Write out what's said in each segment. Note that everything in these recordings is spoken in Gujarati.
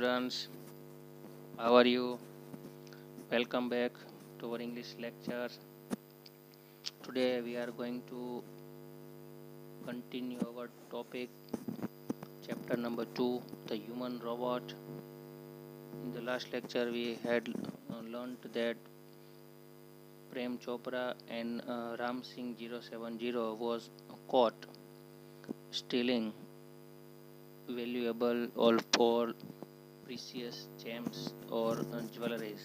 students, how are you? Welcome back to our English lecture. Today we are going to continue our topic, chapter number 2, the human robot. In the last lecture we had learned that Prem Chopra and Ram Singh 070 was caught stealing valuable or precious gems or jewelries.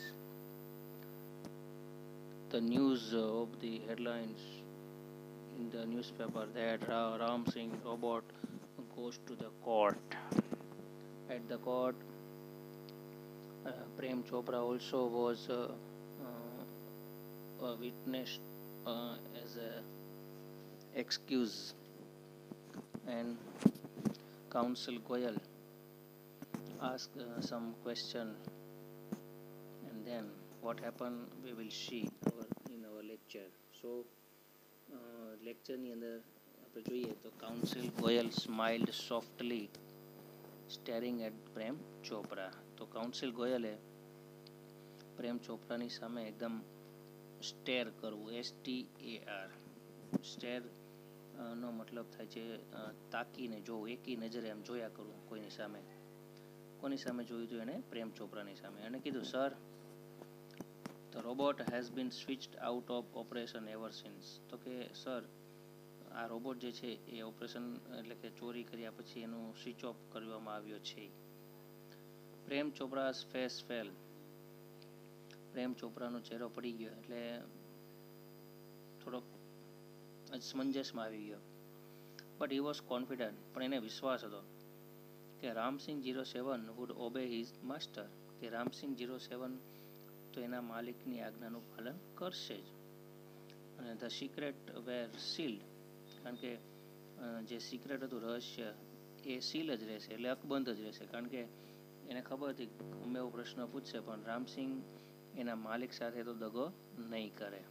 The news of the headlines in the newspaper that Ram Singh robot goes to the court. At the court, Prem Chopra also was a witness as a excuse, and Counsel Goyal asked some question, and then what happened we will see in our lecture. So લેક્ચરની અંદર આપણે જોઈએ તો council Goyal smiled softly staring at Prem Chopra. તો કાઉન્સિલ ગોયલે પ્રેમ ચોપરાની સામે એકદમ સ્ટેર કરવું, STAR. સ્ટેર નો મતલબ થાય છે તાકીને જોવું, એકી નજરે આમ જોયા કરવું કોઈની સામે. કોની સામે જોયું હતું એને? પ્રેમ ચોપરાની સામે. એને કીધું, sir, the robot has been switched out of operation ever since. તો કે સર, આ રોબોટ જે છે એ ઓપરેશન એટલે કે ચોરી કર્યા પછી એનું સ્વિચ ઓફ કરવામાં આવ્યો છે. પ્રેમ ચોપરા's face fell. પ્રેમ ચોપરાનો ચહેરો પડી ગયો એટલે થોડોક અસમંજસમાં આવી ગયો. But he was confident. પણ એને વિશ્વાસ હતો કે Ramsinh 07 would obey his master. કે રામસિંહ 07 તો એના માલિકની આજ્ઞાનું પાલન કરશે જ. અને ધ સિક્રેટ વેર સીલ્ડ, કારણ કે જે સિક્રેટ હતું, રહસ્ય, એ સીલ જ રહેશે, એટલે અકબંધ જ રહેશે. કારણ કે એને ખબર હતી ગમે એવો પ્રશ્ન પૂછશે પણ રામસિંહ એના માલિક સાથે તો દગો નહીં કરે.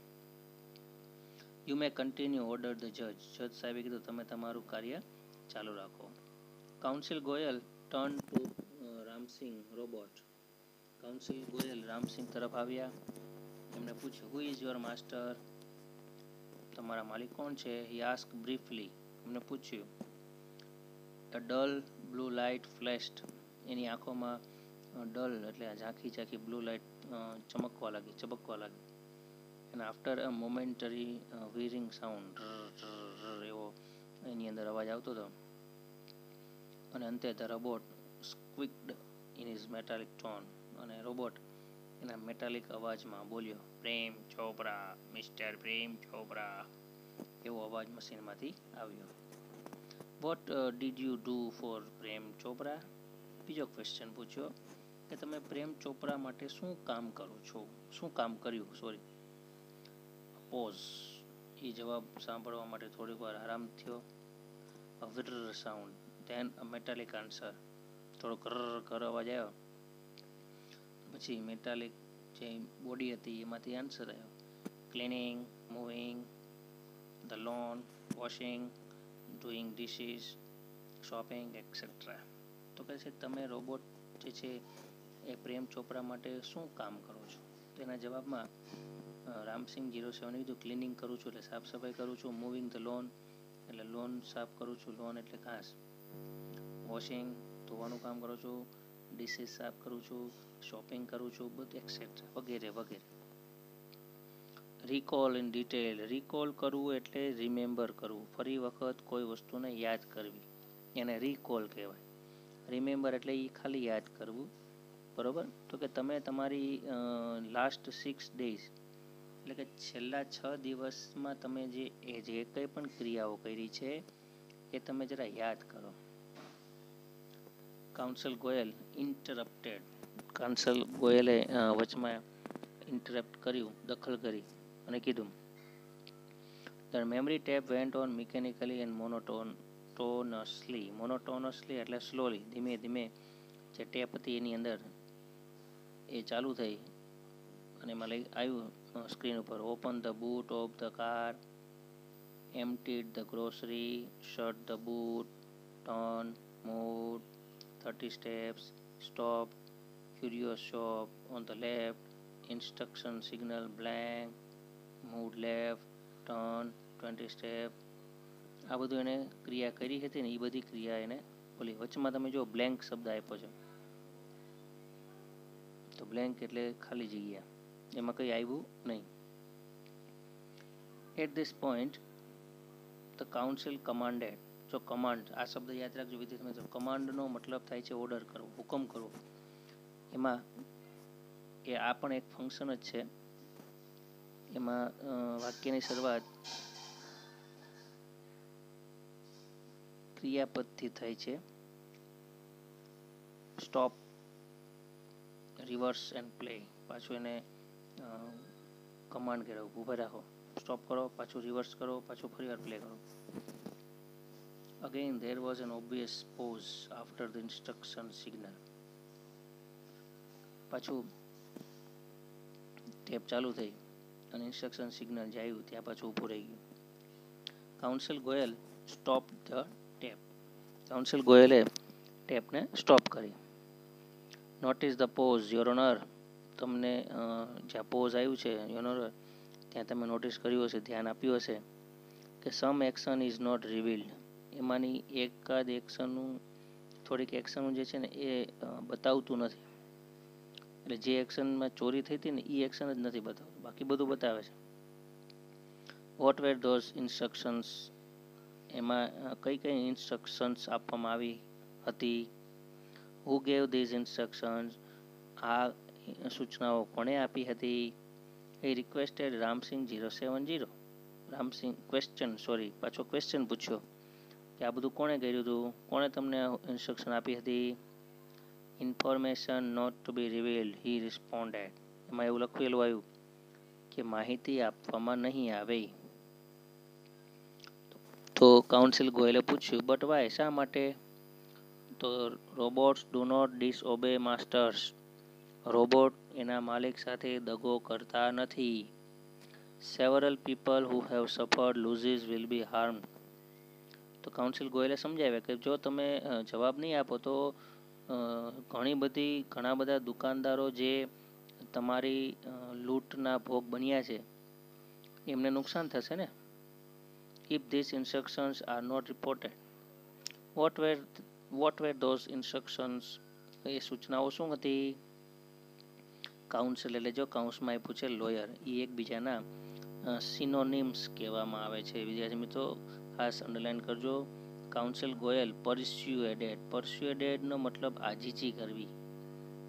You may continue, order the જજ. જજ સાહેબે કીધું તમે તમારું કાર્ય ચાલુ રાખો. Counsel Goyal turn to Ramsingh robot. Counsel Goyal Ramsingh તરફ આવ્યા. એમને પૂછ્યું, હુ ઇઝ યોર માસ્ટર? તમારા માલિક કોણ છે? હી આસ્ક બ્રીફલી. એમને પૂછ્યું. અ ડલ બ્લુ લાઇટ ફ્લેશ્ડ. એની આંખોમાં ડલ એટલે ઝાંખી ઝાંખી બ્લુ લાઇટ ચમકવા લાગી. અને after a momentary whirring sound, એવો એની અંદર અવાજ આવતો હતો. અને અંતે the robot squeaked in his metallic tone. અને રોબોટ એના મેટાલિક અવાજમાં બોલ્યો, પ્રેમ ચોપરા, મિસ્ટર પ્રેમ ચોપરા. એવો અવાજ મશીનમાંથી આવ્યો. What did you do for Prem Chopra? બીજો ક્વેશ્ચન પૂછ્યો કે તમે પ્રેમ ચોપરા માટે શું કામ કર્યું? પોઝ. એ જવાબ સાંભળવા માટે થોડીક વાર આરામ થયો. A whir sound, then a metallic answer. થોડો કર અવાજ આવ્યો. પછી મેટાલિક જે બોડી હતી એમાંથી આન્સર આવ્યો, cleaning, moving the loan, washing, doing dishes, shopping, et cetera. તો કહે છે તમે રોબોટ જે છે એ પ્રેમ ચોપરા માટે શું કામ કરો છો? તો એના જવાબમાં રામસિંહ 07 કીધું, ક્લિનિંગ કરું છું એટલે સાફ સફાઈ કરું છું, મૂવિંગ ધ લોન એટલે લોન સાફ કરું છું, લોન એટલે ઘાસ, વોશિંગ ધોવાનું કામ કરું છું, ડિશિસ સાફ કરું છું, શોપિંગ કરું છું, બધું એક્સેટ્રા વગેરે વગેરે. Recall in detail. રિકોલ કરવું એટલે રિમેમ્બર કરવું, ફરી વખત કોઈ વસ્તુને યાદ કરવી, એને રિકોલ કહેવાય. રિમેમ્બર એટલે એ ખાલી યાદ કરવું, બરોબર. તો કે તમે તમારી લાસ્ટ 6 days એટલે કે છેલ્લા 6 દિવસમાં તમે જે કંઈ પણ ક્રિયાઓ કરી છે એ તમે જરા યાદ કરો. Council Goyal interrupted. કાઉન્સિલ ગોયલે વચમાં ઇન્ટરપ્ટ કર્યું, દખલ કરી અને કીધું, the memory tape went on mechanically and monotonously એટલે સ્લોલી, ધીમે ધીમે જે ટેપ હતી એની અંદર એ ચાલુ થઈ અને એમાં આવ્યું સ્ક્રીન ઉપર, open the boot of the car, emptied the grocery, shut the boot, turn, move 30 steps, stop, curious shop, on the left, instruction signal blank, move left, turn 20 step. આ બધું એને ક્રિયા કરી હતી ને એ બધી ક્રિયા એને બોલી. વચમાં તમે જો બ્લેન્ક શબ્દ આપ્યો છે, તો બ્લેન્ક એટલે ખાલી જગ્યા, એમાં કંઈ આવ્યું નહીં. At this point the counsel commanded. જો કમાન્ડ, આ શબ્દ યાદ રાખજો વિદ્યાર્થી મિત્રો. કમાન્ડનો મતલબ થાય છે ઓર્ડર કરવો, હુકમ કરવો. એમાં એ આ પણ એક ફંક્શન જ છે. એમાં વાક્યની શરૂઆત ક્રિયાપદથી થાય છે. Stop, rivers and play. પાછું એને કમાન્ડ કહેવાય, ઊભા રાખો, સ્ટોપ કરો, પાછું રિવર્સ કરો, પાછું ફરીવાર પ્લે કરો. Again there was an obvious pause after the instruction signal. પાછું ટેપ ચાલુ થઈ અને ઇન્સ્ટ્રક્શન સિગ્નલ જે આવ્યું ત્યાં પાછું ઊભું રહી ગયું. Counsel Goyal stop the tape. Counsel ગોયલે ટેપને સ્ટોપ કરી. Notice the pause your honour. તમને જ્યાં પોઝ આવ્યું છે યોર ઓનર, ત્યાં તમે નોટિસ કર્યું હશે, ધ્યાન આપ્યું હશે કે સમ એક્શન ઇઝ નોટ રિવીલ્ડ. એમાંની એકાદ એક્શનનું, થોડીક એક્શનનું જે છે ને એ બતાવતું નથી. એટલે જે એક્શનમાં ચોરી થઈ હતી ને એ એક્શન જ નથી બતાવતું, બાકી બધું બતાવે છે. What were those instructions. એમાં કઈ કઈ ઇન્સ્ટ્રક્શન્સ આપવામાં આવી હતી. Who gave these instructions. આ સૂચનાઓ કોણે આપી હતી. એ રિક્વેસ્ટેડ રામસિંગ 070. રામસિંગ પાછો ક્વેશ્ચન પૂછ્યો કે આ બધું કોણે કર્યું હતું, કોણે તમને ઇન્સ્ટ્રક્શન આપી હતી. Information not to be revealed he responded. એમાં એવું લખેલું આવ્યું કે માહિતી આપવામાં નહીં આવે. તો કાઉન્સિલ ગોયલે પૂછ્યું બટ વાય, શા માટે. તો robots do not disobey masters. Robot એના માલિક સાથે દગો કરતા નથી. Several people who have suffered losses will be harmed. તો કાઉન્સિલ ગોયલે સમજાવ્યા કે જો તમે જવાબ નહીં આપો તો ઘણા બધા દુકાનદારો જે તમારી લૂંટના ભોગ બન્યા છે એમને નુકસાન થશે ને. If this instructions are not reported. What were those instructions. એ સૂચનાઓ શું હતી. કાઉન્સિલ એટલે જો કાઉન્સમાં આપ્યું છે લોયર, એ એકબીજાના સિનોનિમ્સ કહેવામાં આવે છે. વિદ્યાર્થી મિત્રો ખાસ અંડરલાઇન કરજો. કાઉન્સિલ ગોયલ પરસ્યુએડેડ. પરસ્યુએડેડનો મતલબ આજીજી કરવી.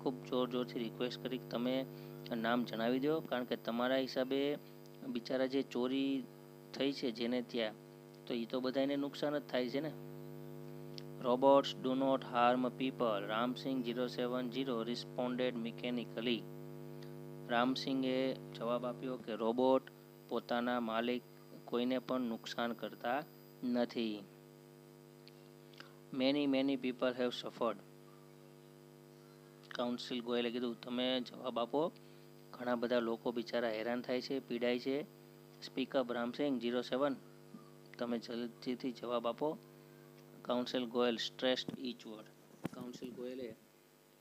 ખૂબ જોરથી રિક્વેસ્ટ કરી તમે નામ જણાવી દો, કારણ કે તમારા હિસાબે બિચારા જે ચોરી થઈ છે જેને ત્યાં, તો એ તો બધાને નુકસાન જ થાય છે ને. Robots do not harm people. Ramsingh 070 responded mechanically. રામસિંગે જવાબ આપ્યો કે રોબોટ પોતાના માલિક કોઈને પણ નુકસાન કરતા નથી. Many people have suffered. Council ગોયલે કીધું તમે જવાબ આપો, ઘણા બધા લોકો બિચારા હેરાન થાય છે, પીડાય છે. સ્પીકઅપ રામસિંગ 07. તમે જલ્દીથી જવાબ આપો. Counsel Goyal stressed each word. Counsel ગોયલે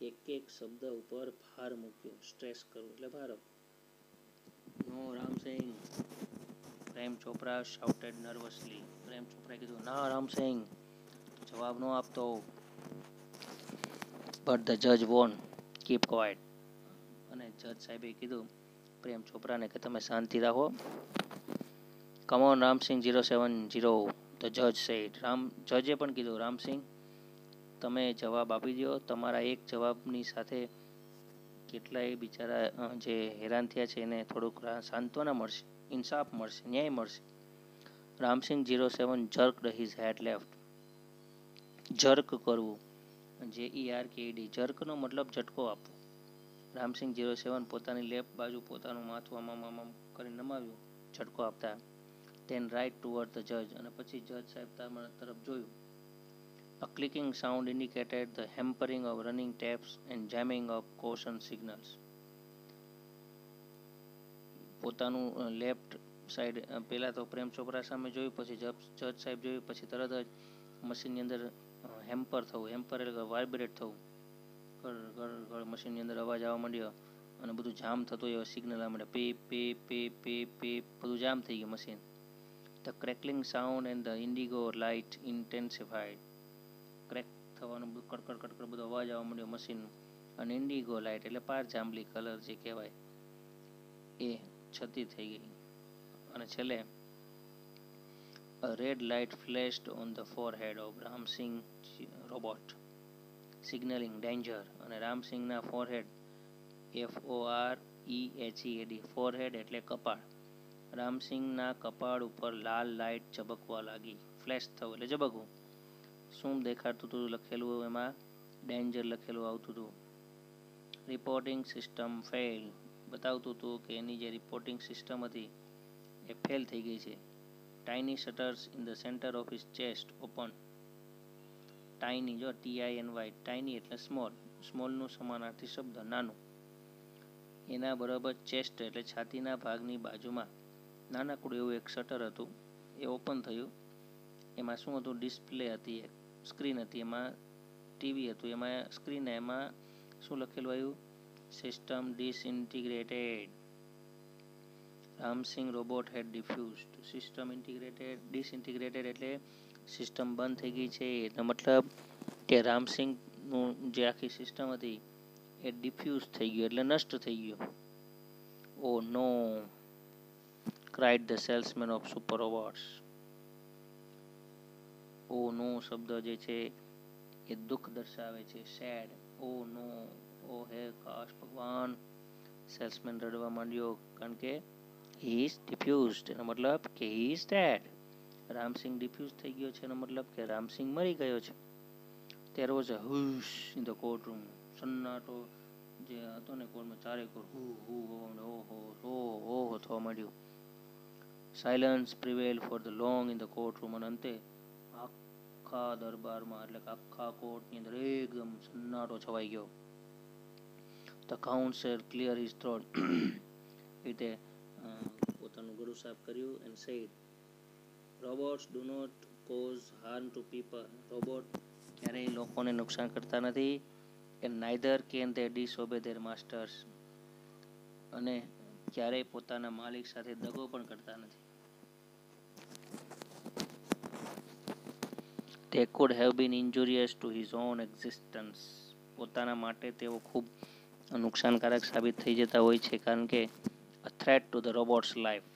એક શબ્દ ઉપર ભાર મૂક્યો. સ્ટ્રેસ કરવું એટલે ભાર. નો રામસિંગ. પ્રેમ ચોપરા શાઉટેડ નર્વસલી. પ્રેમ ચોપરાએ કીધું ના રામસિંગ, જવાબ ન આપતો. બટ ધ જજ વોન કીપ ક્વાઇટ. અને જજ સાહેબે કીધું પ્રેમ ચોપરાને કે તમે શાંતિ રાખો. Come on Ramsingh 070. ધ જજ સેડ. જજે પણ કીધું રામસિંગ તમે જવાબ આપી દો. તમારા એક જવાબની સાથે કેટલાય બિચારા જે હેરાન થયા છે એને થોડુંક સાંત્વના મળશે, ઇન્સાફ મળશે, ન્યાય મળશે. Ramsingh 07 jerked his head left. Jerk કરવું, JERKED. જર્કનો મતલબ ઝટકો આપવો. રામસિંગ 07 પોતાની લેફ્ટ બાજુ પોતાનું માથું આમ કરીને નમાવ્યું, ઝટકો આપતા. ધેન રાઇટ ટુવર્ડ ધ જજ. અને પછી જજ સાહેબ તરફ જોયું. A clicking sound indicated the hampering of running taps and jamming of caution signals. પોતાનું લેફ્ટ સાઈડ પહેલાં તો પ્રેમ ચોપરા સામે જોયું, પછી જજ સાહેબ જોયું, પછી તરત જ મશીનની અંદર હેમ્પર થવું. હેમ્પર એટલે વાઇબ્રેટ થવું. ઘર મશીનની અંદર અવાજ આવવા માંડ્યો અને બધું જામ થતું એવો સિગ્નલ આવવા માંડ્યા, પીપ પીપ પીપ પીપ પીપ, બધું જામ થઈ ગયું machine. The crackling sound and the indigo light intensified. Crack થવાનું કડકડ કડકડ બધો અવાજ આવવા માંડ્યો મશીનનું, અને ઇન્ડિગો લાઇટ એટલે પાર જાંબલી કલર જે કહેવાય એ છતી થઈ ગઈ. અને છેલ્લે a red light flashed on the forehead of Ramsing robot, signaling danger. અને રામસિંગના ફોરહેડ, FOREHEAD, ફોરહેડ એટલે કપાળ, રામસિંગના કપાળ ઉપર લાલ લાઇટ ઝબકવા લાગી. ફ્લેશ થવું એટલે ઝબકવું. શું દેખાડતું હતું લખેલું એમાં? ડેન્જર લખેલું આવતું હતું. રિપોર્ટિંગ સિસ્ટમ ફેલ, બતાવતું હતું કે એની જે રિપોર્ટિંગ સિસ્ટમ હતી એ ફેલ થઈ ગઈ છે. Tiny shutters in the centre of his chest open. Tiny, જો TINY, ટાઇની એટલે સ્મોલ, સ્મોલનું સમાનાર્થી શબ્દ નાનું. એના બરાબર ચેસ્ટ એટલે છાતીના ભાગની બાજુમાં નાનકડું એવું એક શટર હતું, એ ઓપન થયું. એમાં શું હતું? ડિસ્પ્લે હતી, એક સ્ક્રીન હતી, એમાં ટીવી હતું, એમાં સ્ક્રીન, એમાં શું લખેલું આવ્યું? સિસ્ટમ ડિસઇન્ટિગ્રેટેડ. રામસિંગ રોબોટ હેડ ડિફ્યુઝડ. સિસ્ટમ ઇન્ટિગ્રેટેડ, ડિસઇન્ટિગ્રેટેડ એટલે સિસ્ટમ બંધ થઈ ગઈ છે. એનો મતલબ કે રામસિંગનું જે આખી સિસ્ટમ હતી એ ડિફ્યુઝ થઈ ગયું એટલે નષ્ટ થઈ ગયું. Oh no, cried the salesman of super robots. Oh no શબ્દ જે છે એ દુઃખ દર્શાવે છે, સેડ. ઓ નો, ઓ હે કાશ ભગવાન. સેલ્સમેન રડવા માંડ્યો કારણ કે હી ઇઝ ડિફ્યુઝડ, એનો મતલબ કે he is dead. Ramsingh defuse થઈ ગયો છે એનો મતલબ કે રામસિંગ મરી ગયો છે. There was a hush in the courtroom. સન્નાટો જે હતો ને કોર્ટમાં, ચારે કોર ઓહો થવા માંડ્યું. Silence prevail for the long in the courtroom. અને અંતે આખા દરબારમાં એટલે કે આખા કોર્ટની અંદર એકદમ સન્નાટો છવાઈ ગયો. The council clear his throat. એ રીતે પોતાનું ગળું સાફ કર્યું and said, robots do not cause harm to people. Robot ક્યારેય લોકોને નુકસાન કરતા નથી. And neither can they disobey their masters. અને ક્યારેય પોતાના માલિક સાથે દગો પણ કરતા નથી. They could have been injurious to his own existence. પોતાના માટે તેઓ ખૂબ નુકસાનકારક સાબિત થઈ જતા હોય છે, કારણ કે a threat to the robot's life.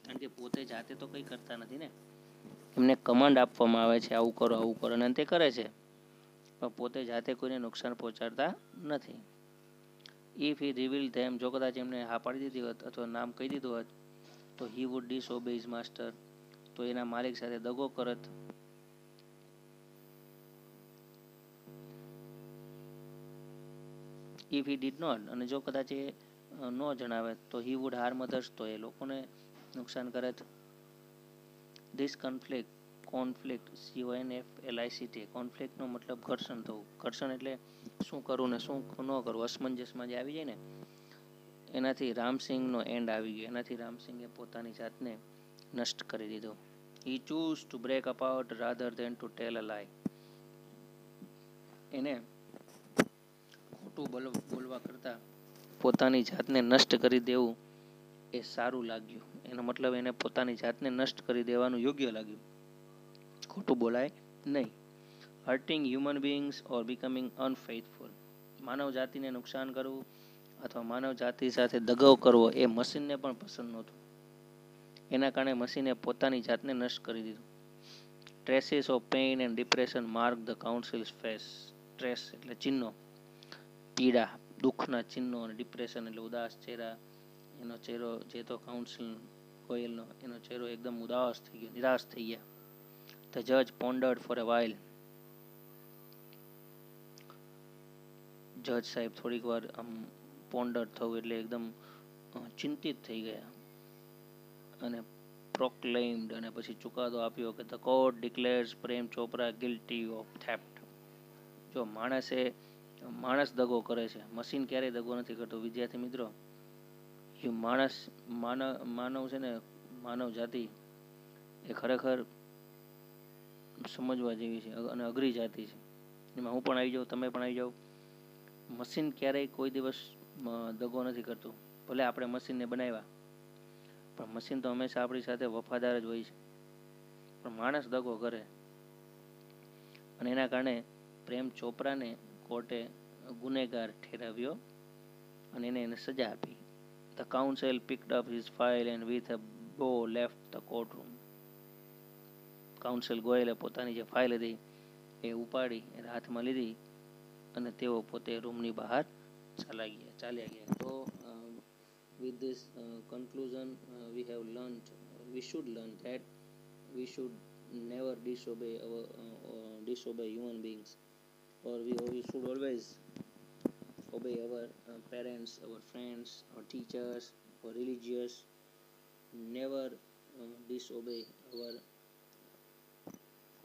કારણ કે પોતે જાતે તો કંઈ કરતા નથી ને, એમને કમાન્ડ આપવામાં આવે છે આવું કરો આવું કરો, અને તે કરે છે, પણ પોતે જાતે કોઈને નુકસાન પહોંચાડતા નથી. ઇફ હી રિવીલ ધેમ, જો કદાચ એમને હા પાડી દીધી હોત અથવા નામ કહી દીધું હોત, તો હી વુડ ડિસઓબે હિઝ માસ્ટર, તો એના માલિક સાથે દગો કરત. ઇફ હી ડીડ નોટ, અને જો કદાચ એ ન જણાવે તો હી વુડ હાર્મ અધર્સ, તો એ લોકોને નુકસાન કરત. ધીસ કોન્ફ્લિક્ટ, CONFLICT, કોન્ફ્લિક્ટનો મતલબ ઘર્ષણ થવું. ઘર્ષણ એટલે શું કરવું ને શું ન કરવું, અસમંજસમાં જે આવી જાય ને, એનાથી રામસિંગનો એન્ડ આવી ગયો. એનાથી રામસિંગે પોતાની જાતને નષ્ટ કરી દીધો. He chose to break apart rather than to tell a lie. એને ખોટું બોલવા કરતાં પોતાની જાતને નષ્ટ કરી દેવું એ સારું લાગ્યું. એનો મતલબ એને પોતાની જાતને નષ્ટ કરી દેવાનું યોગ્ય લાગ્યું, ખોટું બોલાય નહીં. હર્ટિંગ હ્યુમન બીઇંગ્સ ઓર બીકમિંગ અનફેથફુલ. માનવ જાતિને નુકસાન કરવું અથવા માનવ જાતિ સાથે દગાવ કરવો એ મશીનને પણ પસંદ નહોતું. એના કારણે મશીને પોતાની જાતને નષ્ટ કરી દીધું. Traces of pain and depression mark the council's face. Trace એટલે ચિહ્નો, પીડા, દુઃખના ચિહ્નો, અને ડિપ્રેશન એટલે ઉદાસ ચહેરા. એનો ચહેરો જે તો કાઉન્સિલ ગોયલનો, એનો ચહેરો એકદમ ઉદાસ થઈ ગયો, નિરાશ થઈ ગયા. ધ જજ પોન્ડર્ડ ફોર અ વાઇલ. જજ સાહેબ થોડીક વાર આમ પોન્ડર્ડ થવું એટલે એકદમ ચિંતિત થઈ ગયા. અને પ્રોક્લેઇમ્ડ, અને પછી ચુકાદો આપ્યો કે the court declares Prem Chopra guilty of theft. જો માણસ દગો કરે છે, મશીન ક્યારેય દગો નથી કરતો. વિદ્યાર્થી મિત્રો, માનવ છે ને, માનવ જાતિ એ ખરેખર સમજવા જેવી છે અને અઘરી જાતિ છે. એમાં હું પણ આવી જાઉં, તમે પણ આવી જાઓ. મશીન ક્યારેય કોઈ દિવસ દગો નથી કરતું. ભલે આપણે મશીનને બનાવ્યા, પણ મશીન તો હંમેશા આપણી સાથે વફાદાર જ હોય છે. પણ માણસ દગો કરે, અને એના કારણે પ્રેમ ચોપરાને કોર્ટે ગુનેગાર ઠેરાવ્યો અને એને સજા આપી. The counsel picked up his file and with a bow left the courtroom. Council ગોયલે પોતાની જે ફાઇલ હતી એ ઉપાડી હાથમાં લીધી અને તેઓ પોતે રૂમની બહાર ચાલ્યા ગયા. તો with this conclusion we should learn that we should never disobey human beings, or we should always obey our parents, our friends, our teachers, our religious. Never disobey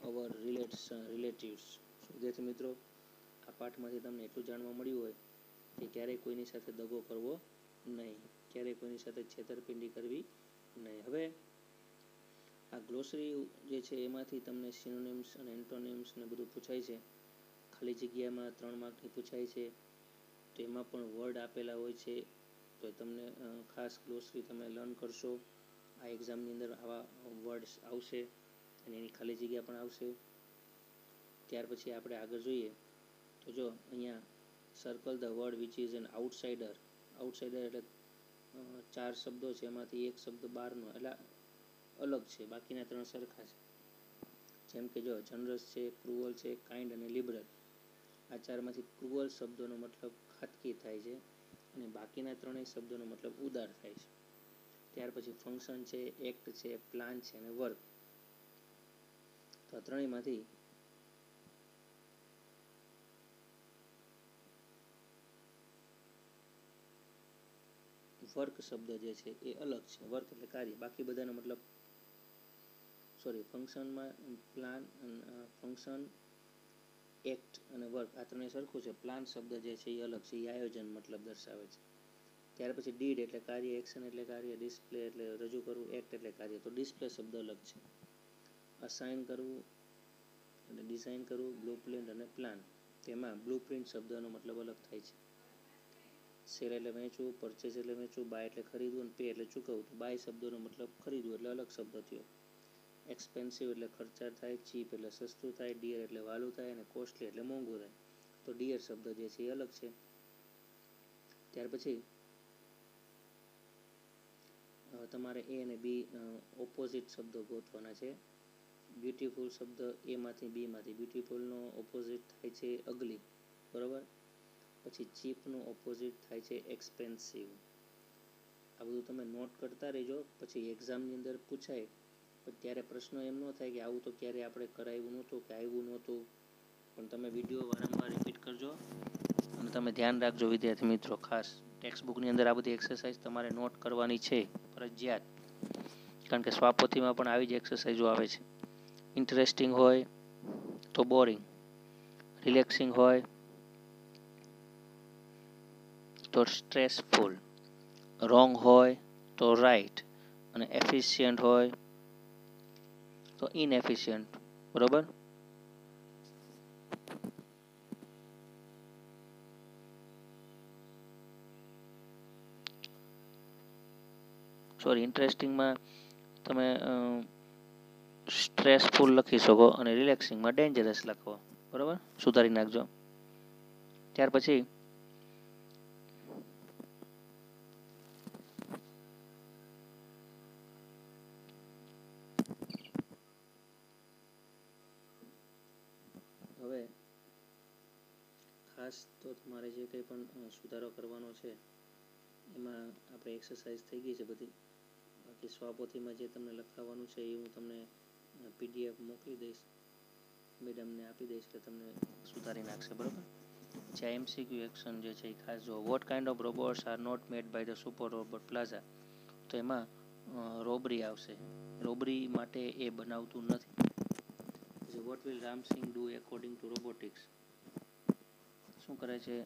our relatives. વિદ્યાર્થી મિત્રો, આ પાઠમાંથી તમને એટલું જાણવા મળ્યું હોય કે ક્યારેય કોઈની સાથે દગો કરવો નહીં, ક્યારેય કોઈની સાથે છેતરપિંડી કરવી નહીં. હવે આ ગ્લોસરી જે છે એમાંથી તમને સિનોનિમ્સ અને એન્ટોનિમ્સ ને બધું પૂછાય છે. ખાલી જગ્યામાં 3 માર્કની પૂછાય છે. તો એમાં પણ વર્ડ આપેલા હોય છે. તો તમને ખાસ ગ્લોસરી તમે લર્ન કરશો. આ એક્ઝામની અંદર આવા વર્ડ્સ આવશે અને એની ખાલી જગ્યા પણ આવશે. ત્યાર પછી આપણે આગળ જોઈએ તો જો અહીંયા circle the word which is an outsider. Outsider એટલે 4 શબ્દો છે, એમાંથી એક શબ્દ બહારનો એટલે અલગ છે, બાકીના 3 સરખા છે. જેમ કે જો જનરસ છે, ક્રુઅલ છે, કાઇન્ડ અને લિબરલ. આ 4માંથી ક્રુઅલ શબ્દોનો મતલબ ખાટકી થાય છે અને બાકીના 3 શબ્દોનો મતલબ ઉદાર થાય છે. ત્યાર પછી ફંક્શન છે, એક્ટ છે, પ્લાન છે અને વર્ક. તો આ ત્રણેયમાંથી વર્ક શબ્દ જે છે એ અલગ છે. વર્ક એટલે કાર્ય, બાકી બધાનો મતલબ ફંક્શનમાં પ્લાન, ફંક્શન, એક્ટ અને વર્ક આ ત્રણેય સરખું છે. પ્લાન શબ્દ જે છે એ અલગ છે, એ આયોજન મતલબ દર્શાવે છે. ત્યાર પછી ડીડ એટલે કાર્ય, એક્શન એટલે કાર્ય, ડિસ્પ્લે એટલે રજૂ કરવું, એક્ટ એટલે કાર્ય. તો ડિસ્પ્લે શબ્દ અલગ છે. અસાઇન કરવું અને ડિઝાઇન કરવું, બ્લુપ્રિન્ટ અને પ્લાન. તેમાં બ્લુપ્રિન્ટ શબ્દનો મતલબ અલગ થાય છે. સેલ એટલે વેચવું, પરચેસ એટલે વેચવું, બાય એટલે ખરીદવું અને પે એટલે ચૂકવવું. તો બાય શબ્દનો મતલબ ખરીદવું એટલે અલગ શબ્દ થયો. એક્સપેન્સિવ એટલે ખર્ચાળ થાય, ચીપ એટલે સસ્તું થાય, ડિયર એટલે વાલું થાય અને કોસ્ટલી એટલે મોંઘું થાય. તો ડિયર શબ્દ જે છે એ અલગ છે. ત્યાર પછી તમારે એ અને બી ઓપોઝિટ શબ્દો ગોતવાના છે. બ્યુટીફુલ શબ્દ એમાંથી બીમાંથી. બ્યુટીફુલનો ઓપોઝિટ થાય છે અગલી, બરાબર. પછી ચીપનું ઓપોઝિટ થાય છે એક્સપેન્સિવ. આ બધું તમે નોટ કરતા રહેજો. પછી એક્ઝામની અંદર પૂછાય પણ ત્યારે પ્રશ્ન એમ ન થાય કે આવું તો ક્યારે આપણે કરાવ્યું નહોતું કે આવ્યું નહોતું. પણ તમે વિડીયો વારંવાર રિપીટ કરજો અને તમે ધ્યાન રાખજો વિદ્યાર્થી મિત્રો. ખાસ ટેક્સ્ટબુકની અંદર આ બધી એક્સરસાઇઝ તમારે નોટ કરવાની છે ફરજિયાત, કારણ કે સ્વાપોથીમાં પણ આવી જ એક્સરસાઇઝો આવે છે. ઇન્ટરેસ્ટિંગ હોય તો બોરિંગ, રિલેક્સિંગ હોય તો સ્ટ્રેસફુલ, રોંગ હોય તો રાઇટ અને એફિશિયન્ટ હોય તો ઇનએફિશિયન્ટ, બરોબર. ઇન્ટરેસ્ટિંગમાં તમે સ્ટ્રેસફુલ લખી શકો અને રિલેક્સિંગમાં ડેન્જરસ લખો, બરોબર. સુધારી નાખજો. ત્યાર પછી હવે ખાસ તો તમારે જે કંઈ પણ સુધારો કરવાનો છે એમાં આપણે એક્સરસાઇઝ થઈ ગઈ છે બધી. બાકી સ્વાપોથીમાં જે તમને લખાવવાનું છે એ હું તમને PDF મોકલી દઈશ, મેડમને આપી દઈશ કે તમને સુધારી નાખશે, બરાબર. જે MCQ એક્શન જે છે એ ખાસ જો. What kind of robots are not made by the super robot plaza. તો એમાં રોબરી આવશે. રોબરી માટે એ બનાવતું નથી. What will Ramsingh do according to robotics. શું કરે છે?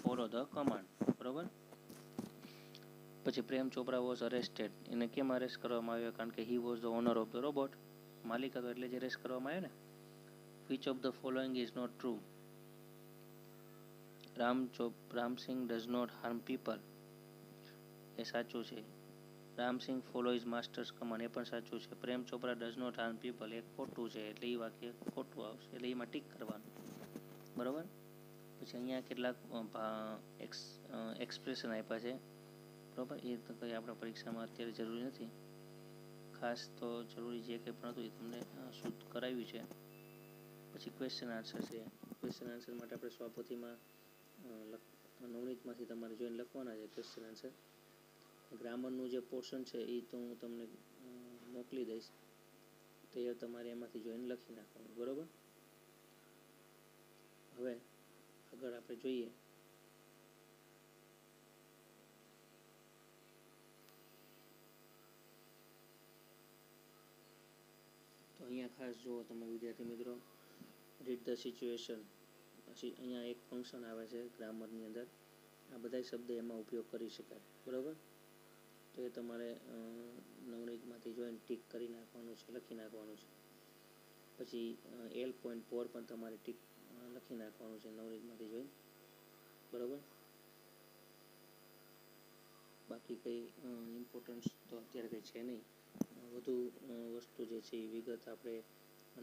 ફોલો ધ કમાન્ડ, બરોબર. પછી પ્રેમ ચોપરા વોઝ અરેસ્ટેડ. એને કેમ અરેસ્ટ કરવામાં આવ્યો? કારણ કે he was the owner of the robot. માલિક હતો એટલે જ અરેસ્ટ કરવામાં આવ્યો ને. Which of the following is not true. Ramsingh does not harm people, એ સાચું છે. Ramsingh follow his masters command, એ પણ સાચું છે. Prem Chopra does not harm people, એ ખોટું છે, એટલે એ વાક્ય ખોટું આવશે, એટલે એમાં ટીક કરવાનું. બરાબર. પછી અહીંયા કેટલાક એક્સપ્રેશન આપ્યા છે. બરાબર, એ તો કંઈ આપણા પરીક્ષામાં અત્યારે જરૂરી નથી. ખાસ તો જરૂરી જે કંઈ પણ હતું એ તમને શુદ્ધ કરાવ્યું છે. પછી ક્વેશ્ચન આન્સર છે. ક્વેશ્ચન આન્સર માટે આપણે સ્વાપોથીમાં નવનીતમાંથી તમારે જોઈને લખવાના છે ક્વેશ્ચન આન્સર. ગ્રામરનું જે પોર્શન છે એ તો હું તમને મોકલી દઈશ, તો એ તમારે એમાંથી જોઈને લખી નાખવાનું. બરાબર. હવે આગળ આપણે જોઈએ તો અહીંયા ખાસ જુઓ તમે વિદ્યાર્થી મિત્રો, રીડ ધ સિચ્યુએશન. પછી અહીંયા એક ફંક્શન આવે છે ગ્રામરની અંદર, આ બધા શબ્દ એમાં ઉપયોગ કરી શકાય. બરાબર. તો એ તમારે નવનીતમાંથી જોઈને ટીક કરી નાખવાનું છે, લખી નાખવાનું છે. પછી L.4 પણ તમારે ટીક લખી નાખવાનું છે નવનીતમાંથી જોઈને. બરાબર. બાકી કંઈ ઇમ્પોર્ટન્સ તો અત્યારે કંઈ છે નહીં. વધુ વસ્તુ જે છે એ વિગત આપણે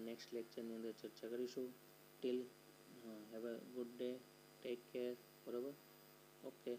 નેક્સ્ટ લેક્ચરની અંદર ચર્ચા કરીશું. Till have a good day, take care. બરાબર. ઓકે.